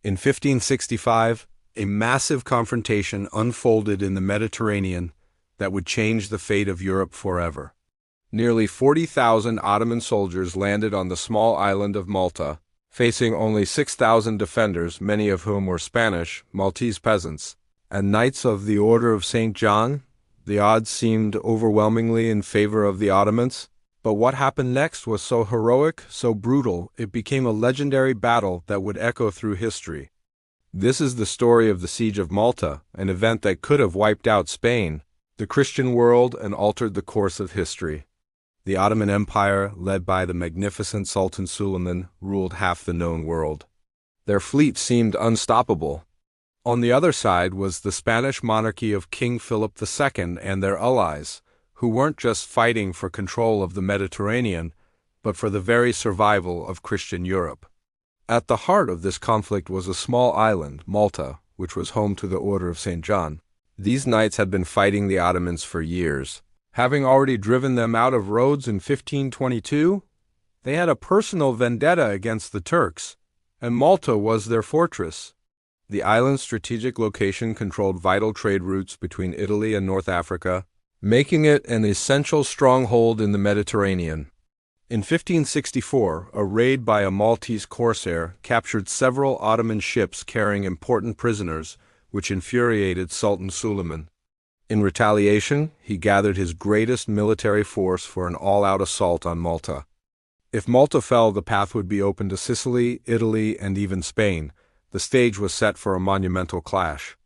In 1565, a massive confrontation unfolded in the Mediterranean that would change the fate of Europe forever. Nearly 40,000 Ottoman soldiers landed on the small island of Malta, facing only 6,000 defenders, many of whom were Spanish, Maltese peasants, and Knights of the Order of St. John. The odds seemed overwhelmingly in favor of the Ottomans, but what happened next was so heroic, so brutal, it became a legendary battle that would echo through history. This is the story of the Siege of Malta, an event that could have wiped out Spain, the Christian world, and altered the course of history. The Ottoman Empire, led by the magnificent Sultan Suleiman, ruled half the known world. Their fleet seemed unstoppable. On the other side was the Spanish monarchy of King Philip II and their allies, who weren't just fighting for control of the Mediterranean, but for the very survival of Christian Europe. At the heart of this conflict was a small island, Malta, which was home to the Order of St. John. These knights had been fighting the Ottomans for years. Having already driven them out of Rhodes in 1522, they had a personal vendetta against the Turks, and Malta was their fortress. The island's strategic location controlled vital trade routes between Italy and North Africa, making it an essential stronghold in the Mediterranean. In 1564, a raid by a Maltese corsair captured several Ottoman ships carrying important prisoners, which infuriated Sultan Suleiman. In retaliation, he gathered his greatest military force for an all-out assault on Malta. If Malta fell, the path would be open to Sicily, Italy, and even Spain. The stage was set for a monumental clash.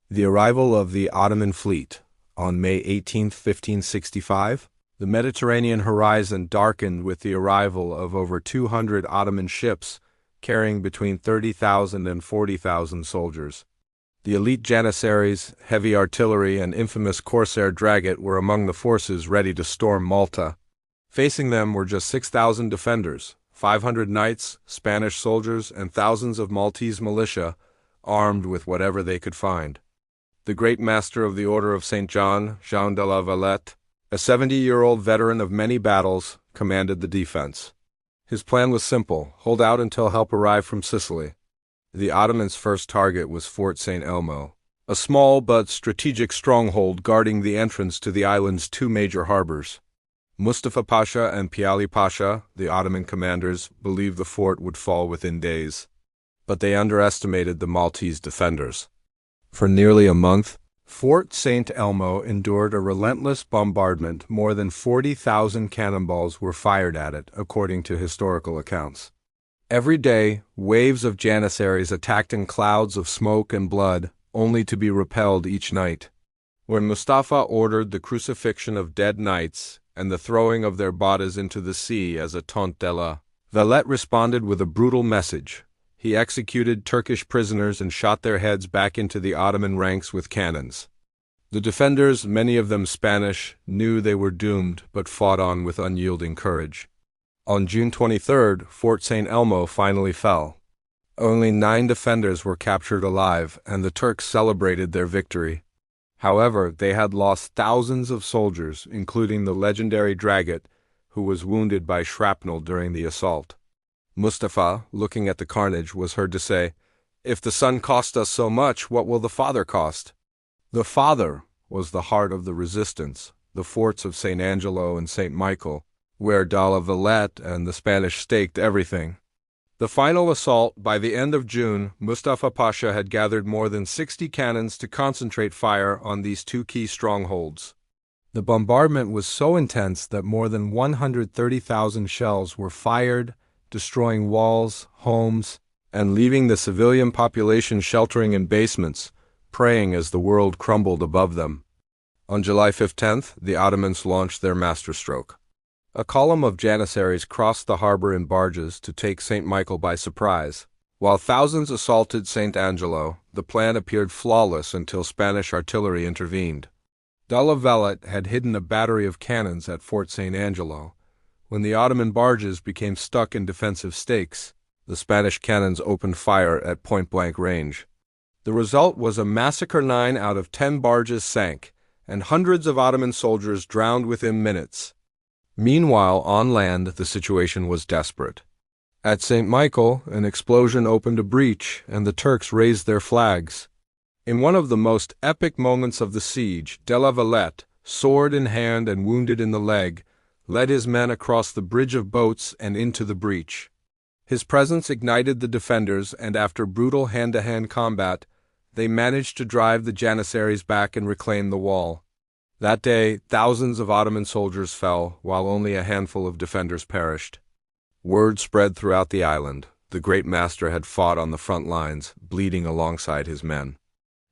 The arrival of the Ottoman fleet. On May 18, 1565, the Mediterranean horizon darkened with the arrival of over 200 Ottoman ships carrying between 30,000 and 40,000 soldiers. The elite janissaries, heavy artillery, and infamous corsair dragget were among the forces ready to storm Malta. Facing them were just 6,000 defenders, 500 knights, Spanish soldiers, and thousands of Maltese militia, armed with whatever they could find. The great master of the Order of St. John, Jean de la Valette, a 70-year-old veteran of many battles, commanded the defense. His plan was simple: hold out until help arrived from Sicily. The Ottomans' first target was Fort St. Elmo, a small but strategic stronghold guarding the entrance to the island's two major harbors. Mustafa Pasha and Piali Pasha, the Ottoman commanders, believed the fort would fall within days. But they underestimated the Maltese defenders. For nearly a month, Fort St. Elmo endured a relentless bombardment. More than 40,000 cannonballs were fired at it, according to historical accounts. Every day, waves of janissaries attacked in clouds of smoke and blood, only to be repelled each night. When Mustafa ordered the crucifixion of dead knights and the throwing of their bodies into the sea as a taunt de la Valette responded with a brutal message. He executed Turkish prisoners and shot their heads back into the Ottoman ranks with cannons. The defenders, many of them Spanish, knew they were doomed but fought on with unyielding courage. On June 23rd, Fort St. Elmo finally fell. Only 9 defenders were captured alive, and the Turks celebrated their victory. However, they had lost thousands of soldiers, including the legendary dragget, who was wounded by shrapnel during the assault. Mustafa, looking at the carnage, was heard to say, "If the son cost us so much, what will the father cost?" The father was the heart of the resistance, the forts of St. Angelo and St. Michael, where de la Valette and the Spanish staked everything. The final assault, by the end of June, Mustafa Pasha had gathered more than 60 cannons to concentrate fire on these two key strongholds. The bombardment was so intense that more than 130,000 shells were fired, destroying walls, homes, and leaving the civilian population sheltering in basements, praying as the world crumbled above them. On July 15th, the Ottomans launched their masterstroke. A column of janissaries crossed the harbor in barges to take St. Michael by surprise. While thousands assaulted St. Angelo, the plan appeared flawless until Spanish artillery intervened. De la Valette had hidden a battery of cannons at Fort St. Angelo. When the Ottoman barges became stuck in defensive stakes, the Spanish cannons opened fire at point-blank range. The result was a massacre. 9 out of 10 barges sank, and hundreds of Ottoman soldiers drowned within minutes. Meanwhile, on land, the situation was desperate. At St. Michael, an explosion opened a breach, and the Turks raised their flags. In one of the most epic moments of the siege, de la Valette, sword in hand and wounded in the leg, led his men across the bridge of boats and into the breach. His presence ignited the defenders, and after brutal hand-to-hand combat, they managed to drive the Janissaries back and reclaim the wall. That day, thousands of Ottoman soldiers fell, while only a handful of defenders perished. Word spread throughout the island. The great master had fought on the front lines, bleeding alongside his men.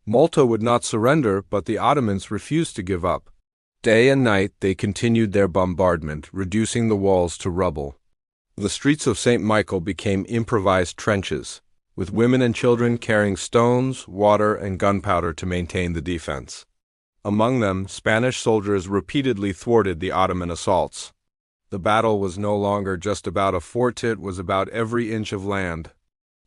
Malta would not surrender, but the Ottomans refused to give up. Day and night they continued their bombardment, reducing the walls to rubble. The streets of St. Michael became improvised trenches, with women and children carrying stones, water, and gunpowder to maintain the defense. Among them, Spanish soldiers repeatedly thwarted the Ottoman assaults. The battle was no longer just about a fort, it was about every inch of land.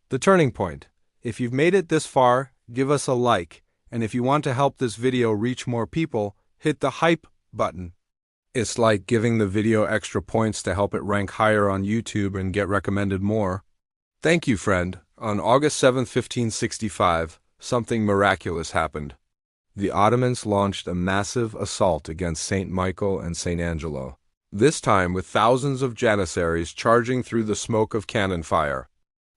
The turning point. If you've made it this far, give us a like, and if you want to help this video reach more people, hit the hype button. It's like giving the video extra points to help it rank higher on YouTube and get recommended more. Thank you, friend. On August 7, 1565, something miraculous happened. The Ottomans launched a massive assault against St. Michael and St. Angelo, this time with thousands of Janissaries charging through the smoke of cannon fire.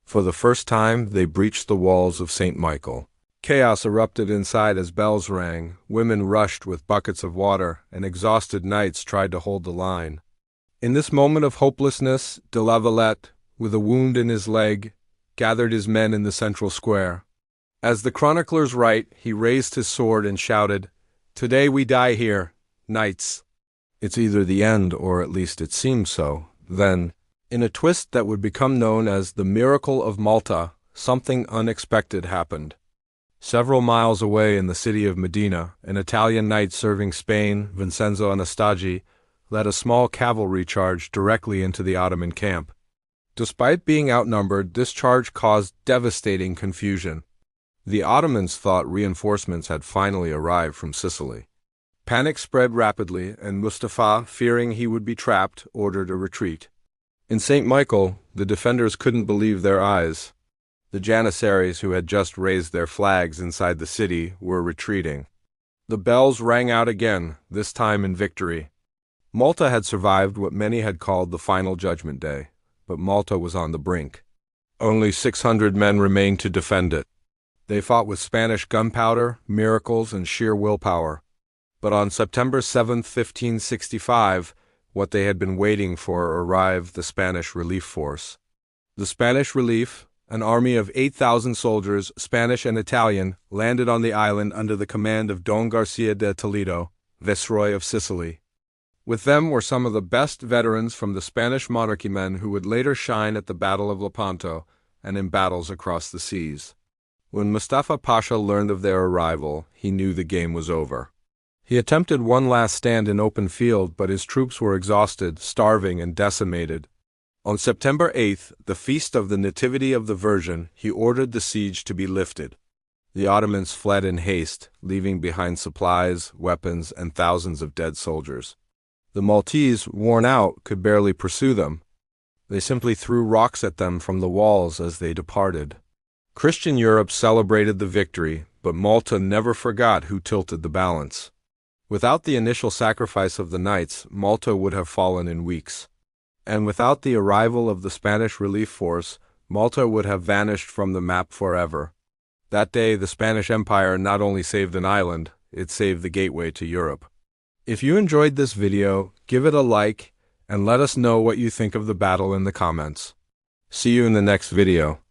For the first time, they breached the walls of St. Michael. Chaos erupted inside as bells rang, women rushed with buckets of water, and exhausted knights tried to hold the line. In this moment of hopelessness, de la Valette, with a wound in his leg, gathered his men in the central square. As the chroniclers write, he raised his sword and shouted, "Today we die here, knights." It's either the end, or at least it seems so. Then, in a twist that would become known as the Miracle of Malta, something unexpected happened. Several miles away in the city of Medina, an Italian knight serving Spain, Vincenzo Anastagi, led a small cavalry charge directly into the Ottoman camp. Despite being outnumbered, this charge caused devastating confusion. The Ottomans thought reinforcements had finally arrived from Sicily. Panic spread rapidly, and Mustafa, fearing he would be trapped, ordered a retreat. In St. Michael, the defenders couldn't believe their eyes. The Janissaries, who had just raised their flags inside the city, were retreating. The bells rang out again, this time in victory. Malta had survived what many had called the final judgment day, but Malta was on the brink. Only 600 men remained to defend it. They fought with Spanish gunpowder, miracles, and sheer willpower. But on September 7, 1565, what they had been waiting for arrived: the Spanish relief force. The Spanish relief, an army of 8,000 soldiers, Spanish and Italian, landed on the island under the command of Don Garcia de Toledo, Viceroy of Sicily. With them were some of the best veterans from the Spanish monarchy, men who would later shine at the Battle of Lepanto and in battles across the seas. When Mustafa Pasha learned of their arrival, he knew the game was over. He attempted one last stand in open field, but his troops were exhausted, starving, and decimated. On September 8th, the feast of the Nativity of the Virgin, he ordered the siege to be lifted. The Ottomans fled in haste, leaving behind supplies, weapons, and thousands of dead soldiers. The Maltese, worn out, could barely pursue them. They simply threw rocks at them from the walls as they departed. Christian Europe celebrated the victory, but Malta never forgot who tilted the balance. Without the initial sacrifice of the knights, Malta would have fallen in weeks. And without the arrival of the Spanish relief force, Malta would have vanished from the map forever. That day, the Spanish Empire not only saved an island, it saved the gateway to Europe. If you enjoyed this video, give it a like, and let us know what you think of the battle in the comments. See you in the next video.